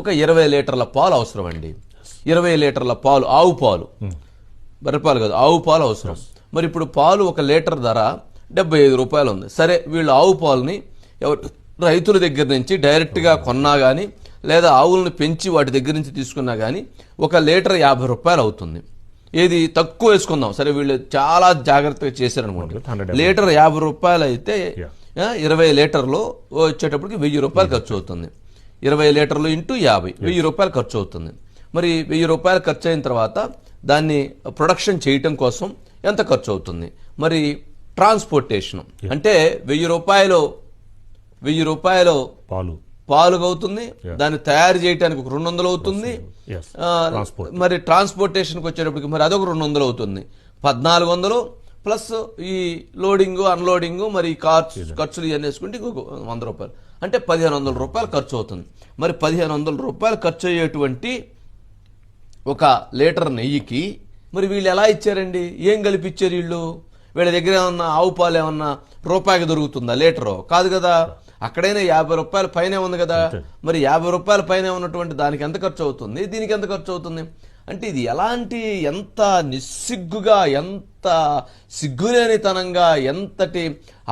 ఒక 20 లీటర్ల పాలు అవసరం అండి. 20 లీటర్ల పాలు, ఆవు పాలు, బర్రెపాలు కాదు, ఆవు పాలు అవసరం. మరి ఇప్పుడు పాలు 1 లీటర్ ధర 75 రూపాయలు ఉంది. సరే, వీళ్ళు ఆవు పాలని రైతుల దగ్గర నుంచి డైరెక్ట్గా కొన్నా కానీ లేదా ఆవులను పెంచి వాటి దగ్గర నుంచి తీసుకున్నా కానీ 1 లీటర్ 50 రూపాయలు అవుతుంది. ఏది తక్కువ వేసుకుందాం, సరే వీళ్ళు చాలా జాగ్రత్తగా చేశారనుకోండి, లీటర్ 50 రూపాయలు అయితే 20 లీటర్లు వచ్చేటప్పటికి 1000 రూపాయలు ఖర్చు అవుతుంది. 20 లీటర్లు ఇంటూ 50, 1000 రూపాయలు ఖర్చు అవుతుంది. మరి 1000 రూపాయలు ఖర్చు అయిన తర్వాత దాన్ని ప్రొడక్షన్ చేయటం కోసం ఎంత ఖర్చు అవుతుంది? మరి ట్రాన్స్పోర్టేషన్ అంటే 1000 రూపాయలు పాలు అవుతుంది, దాన్ని తయారు చేయడానికి 200 అవుతుంది. మరి ట్రాన్స్పోర్టేషన్కి వచ్చేటప్పటికి మరి అదొక 200 అవుతుంది. 1400 ప్లస్ ఈ లోడింగ్ అన్లోడింగ్ మరి ఖర్చులు ఇవన్నీ వేసుకుంటే ఇంకొక 100 రూపాయలు, అంటే 1500 రూపాయలు ఖర్చు అవుతుంది. మరి 1500 రూపాయలు ఖర్చు అయ్యేటువంటి 1 లీటర్ నెయ్యికి మరి వీళ్ళు ఎలా ఇచ్చారండి? ఏం కలిపి ఇచ్చారు వీళ్ళు? వీళ్ళ దగ్గర ఏమన్నా ఆవు పాలు ఏమన్నా రూపాయికి దొరుకుతుందా లీటరు? కాదు కదా, అక్కడైనా 50 రూపాయల పైనే ఉంది కదా. మరి 50 రూపాయల పైన ఉన్నటువంటి దానికి ఎంత ఖర్చు అవుతుంది, దీనికి ఎంత ఖర్చు అవుతుంది? అంటే ఇది ఎలాంటి, ఎంత నిస్సిగ్గుగా, ఎంత సిగ్గులేనితనంగా, ఎంతటి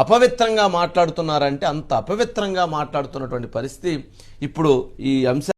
అపవిత్రంగా మాట్లాడుతున్నారంటే అంత అపవిత్రంగా మాట్లాడుతున్నటువంటి పరిస్థితి ఇప్పుడు ఈ అంశం